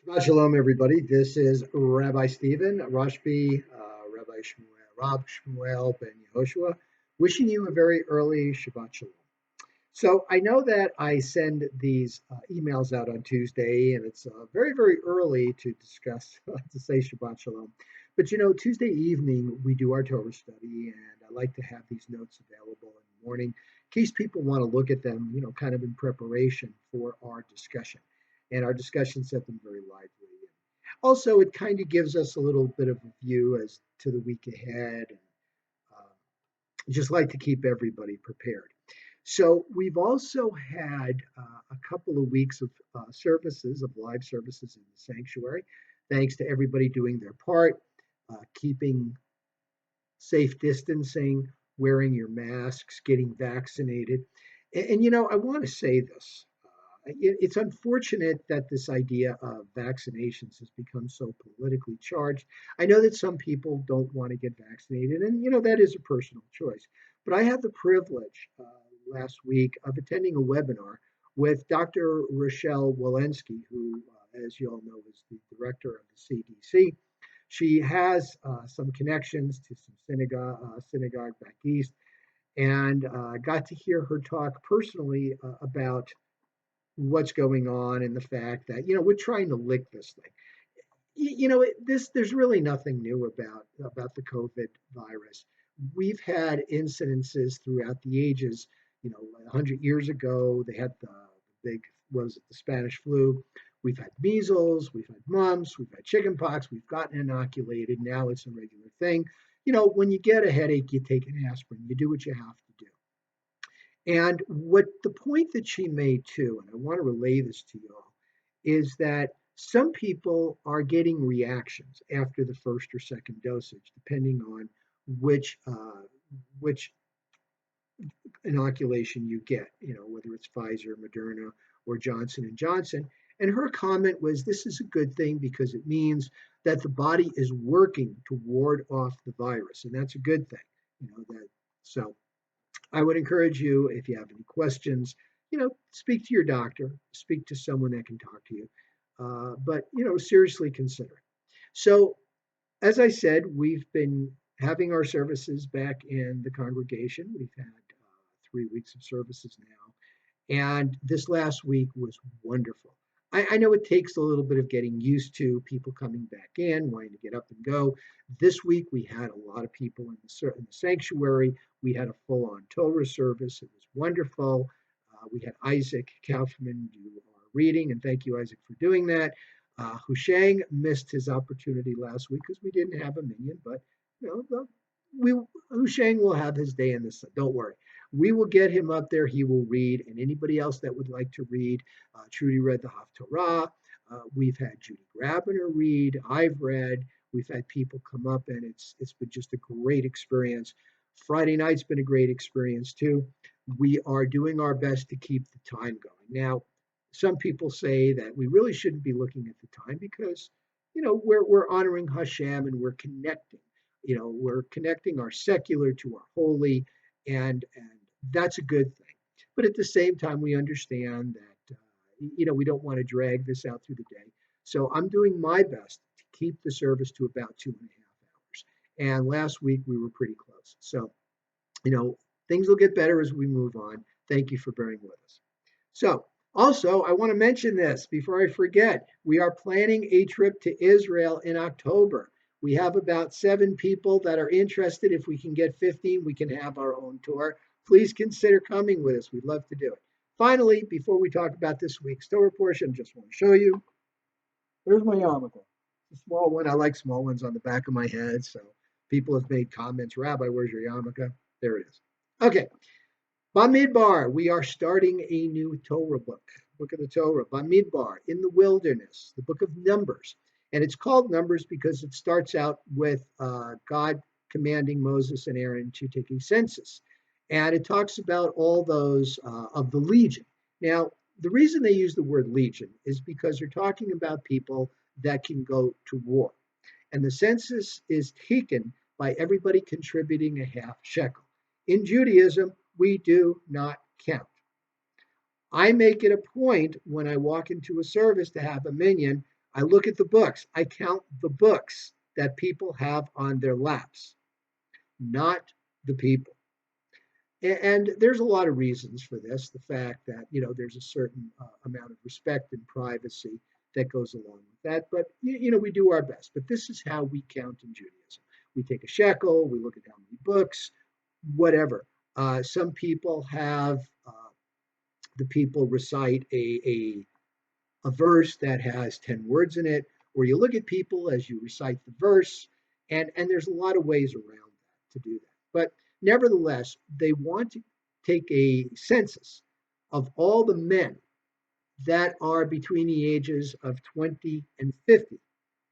Shabbat Shalom, everybody. This is Rabbi Stephen Rashbi, Rabbi Shmuel, Rob Shmuel ben Yehoshua, wishing you a very early Shabbat Shalom. So I know that I send these emails out on Tuesday, and it's very, very early to discuss to say Shabbat Shalom. But Tuesday evening we do our Torah study, and I like to have these notes available in the morning in case people want to look at them, kind of in preparation for our discussion. And our discussions have been very lively. Also, it kind of gives us a little bit of a view as to the week ahead, and uh, just like to keep everybody prepared. So we've also had a couple of weeks of services, of live services in the sanctuary. Thanks to everybody doing their part, keeping safe distancing, wearing your masks, getting vaccinated. And I want to say this. It's unfortunate that this idea of vaccinations has become so politically charged. I know that some people don't want to get vaccinated, and that is a personal choice. But I had the privilege last week of attending a webinar with Dr. Rochelle Walensky, who, as you all know, is the director of the CDC. She has some connections to some synagogue back east, and got to hear her talk personally about what's going on and the fact that we're trying to lick this thing. There's really nothing new about the COVID virus. We've had incidences throughout the ages. 100 years ago they had the big, was it the Spanish flu? We've had measles, we've had mumps, we've had chickenpox, we've gotten inoculated. Now it's a regular thing. When you get a headache, you take an aspirin, you do what you have to do. And what the point that she made too, and I want to relay this to you all, is that some people are getting reactions after the first or second dosage, depending on which inoculation you get, whether it's Pfizer, Moderna, or Johnson and Johnson. And her comment was, this is a good thing because it means that the body is working to ward off the virus, and that's a good thing. That so I would encourage you, if you have any questions, speak to your doctor, speak to someone that can talk to you, but seriously consider it. So, as I said, we've been having our services back in the congregation. We've had 3 weeks of services now, and this last week was wonderful. I know it takes a little bit of getting used to people coming back in, wanting to get up and go. This week we had a lot of people in the sanctuary. We had a full-on Torah service. It was wonderful. We had Isaac Kaufman do our reading, and thank you, Isaac, for doing that. Hushang missed his opportunity last week because we didn't have a minion, but we Hushang will have his day in the sun. Don't worry. We will get him up there. He will read, and anybody else that would like to read. Trudy read the Haftorah. We've had Judy Grabiner read. I've read. We've had people come up, and it's been just a great experience. Friday night's been a great experience too. We are doing our best to keep the time going. Now, some people say that we really shouldn't be looking at the time because we're honoring Hashem and we're connecting. We're connecting our secular to our holy, and that's a good thing. But at the same time, we understand that we don't want to drag this out through the day. So I'm doing my best to keep the service to about 2.5 hours. And last week we were pretty close. So things will get better as we move on. Thank you for bearing with us. So also, I want to mention this before I forget. We are planning a trip to Israel in October. We have about 7 people that are interested. If we can get 15, we can have our own tour. Please consider coming with us. We'd love to do it. Finally, before we talk about this week's Torah portion, just want to show you. There's my yarmulke. It's a small one. I like small ones on the back of my head. So people have made comments, Rabbi, where's your yarmulke? There it is. Okay. Bamidbar, we are starting a new Torah book of the Torah, Bamidbar, in the wilderness, the book of Numbers. And it's called Numbers because it starts out with God commanding Moses and Aaron to take a census. And it talks about all those of the legion. Now, the reason they use the word legion is because they're talking about people that can go to war. And the census is taken by everybody contributing a half shekel. In Judaism, we do not count. I make it a point when I walk into a service to have a minyan. I look at the books. I count the books that people have on their laps, not the people. And there's a lot of reasons for this. The fact that there's a certain amount of respect and privacy that goes along with that. But we do our best. But this is how we count in Judaism. We take a shekel. We look at how many books, whatever. Some people have the people recite a verse that has 10 words in it, or you look at people as you recite the verse, and there's a lot of ways around that to do that. But nevertheless, they want to take a census of all the men that are between the ages of 20 and 50,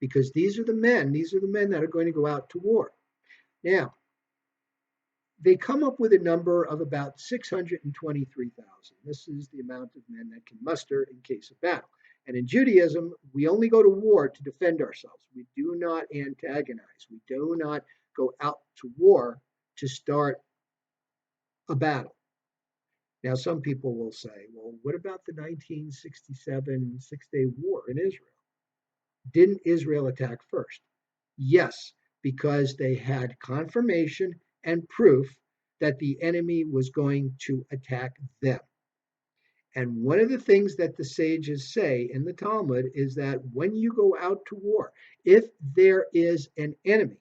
because these are the men that are going to go out to war. Now, they come up with a number of about 623,000. This is the amount of men that can muster in case of battle. And in Judaism, we only go to war to defend ourselves. We do not antagonize. We do not go out to war to start a battle. Now, some people will say, well, what about the 1967 Six-Day War in Israel? Didn't Israel attack first? Yes, because they had confirmation and proof that the enemy was going to attack them. And one of the things that the sages say in the Talmud is that when you go out to war, if there is an enemy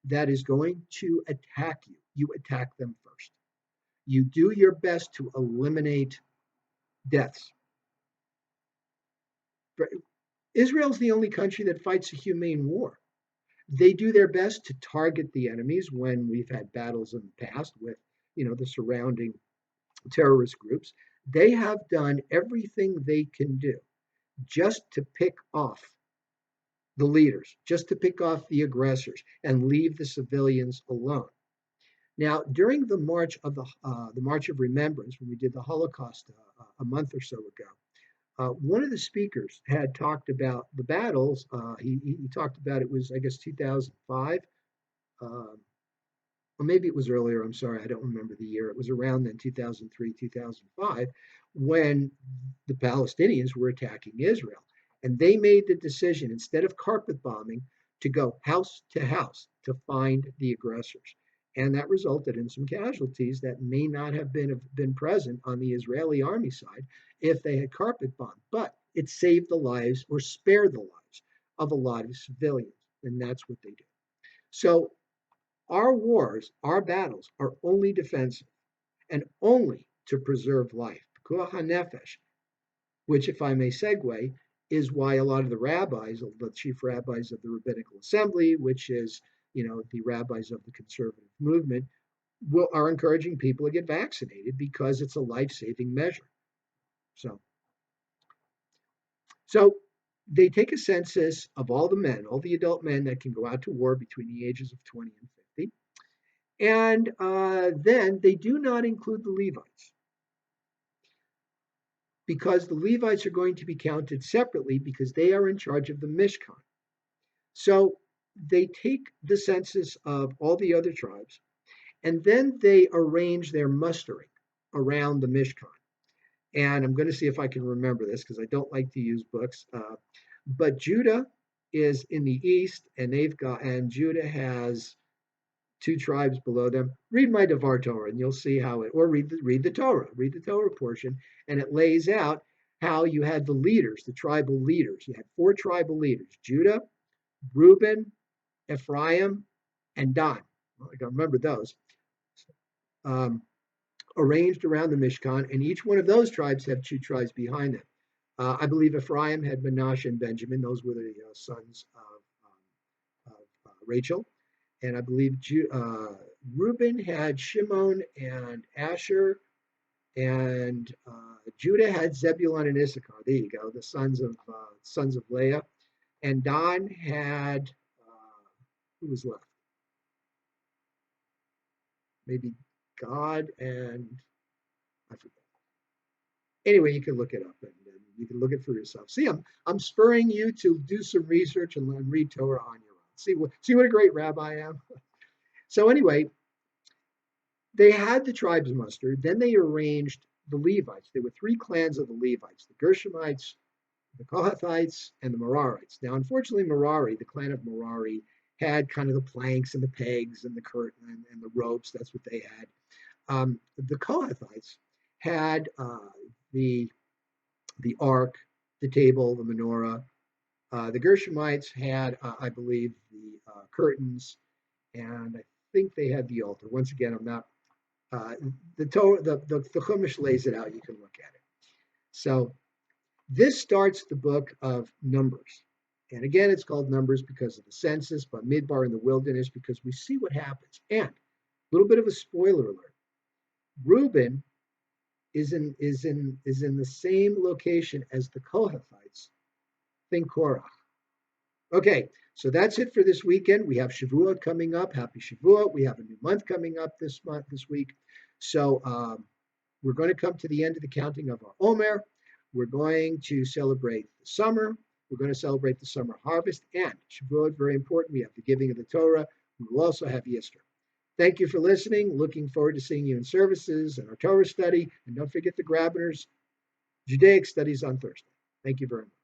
that is going to attack you, you attack them first. You do your best to eliminate deaths. Israel's the only country that fights a humane war. They do their best to target the enemies when we've had battles in the past with, the surrounding terrorist groups. They have done everything they can do just to pick off the leaders, just to pick off the aggressors and leave the civilians alone. Now, during the March of Remembrance, when we did the Holocaust a month or so ago, one of the speakers had talked about the battles. He talked about it was, I guess, 2005. Or maybe it was earlier. I'm sorry, I don't remember the year. It was around then, 2003, 2005, when the Palestinians were attacking Israel. And they made the decision, instead of carpet bombing, to go house to house to find the aggressors. And that resulted in some casualties that may not have been present on the Israeli army side if they had carpet bombed. But it saved the lives or spared the lives of a lot of civilians. And that's what they did. So our wars, our battles are only defensive and only to preserve life. Pikuach HaNefesh, which, if I may segue, is why a lot of the rabbis, the chief rabbis of the Rabbinical Assembly, which is, the rabbis of the conservative movement, are encouraging people to get vaccinated because it's a life-saving measure. So they take a census of all the men, all the adult men that can go out to war between the ages of 20 and 50. And then they do not include the Levites because the Levites are going to be counted separately because they are in charge of the Mishkan. So they take the census of all the other tribes and then they arrange their mustering around the Mishkan. And I'm going to see if I can remember this because I don't like to use books. But Judah is in the east, and Judah has two tribes below them. Read my Devar Torah, and you'll see how it. Or read the Torah, read the Torah portion, and it lays out how you had the leaders, the tribal leaders. You had four tribal leaders: Judah, Reuben, Ephraim, and Dan. Well, I can remember those. Arranged around the Mishkan, and each one of those tribes have two tribes behind them. I believe Ephraim had Manasseh and Benjamin; those were the sons of Rachel. And I believe Reuben had Shimon and Asher, and Judah had Zebulun and Issachar. There you go, the sons of Leah. And Dan had who was left? Maybe God and I forget. Anyway, you can look it up and you can look it for yourself. See, I'm spurring you to do some research and read Torah on your own. See what a great rabbi I am. So anyway, they had the tribes mustered. Then they arranged the Levites. There were three clans of the Levites: the Gershonites, the Kohathites, and the Merarites. Now, unfortunately, the clan of Merari, had kind of the planks and the pegs and the curtain and the ropes. That's what they had. The Kohathites had the the ark, the table, the menorah. The Gershomites had, I believe, the curtains, and I think they had the altar. Once again, I'm not. Uh, the Chumash lays it out. You can look at it. So this starts the book of Numbers. And again, it's called Numbers because of the census, Bamidbar in the wilderness, because we see what happens. And a little bit of a spoiler alert. Reuben is in the same location as the Kohathites. Think Korah. Okay, so that's it for this weekend. We have Shavuot coming up. Happy Shavuot. We have a new month coming up this week. So we're going to come to the end of the counting of our Omer. We're going to celebrate the summer. We're going to celebrate the summer harvest. And Shavuot, very important. We have the giving of the Torah. We will also have Easter. Thank you for listening. Looking forward to seeing you in services and our Torah study. And don't forget the Grabner's Judaic studies on Thursday. Thank you very much.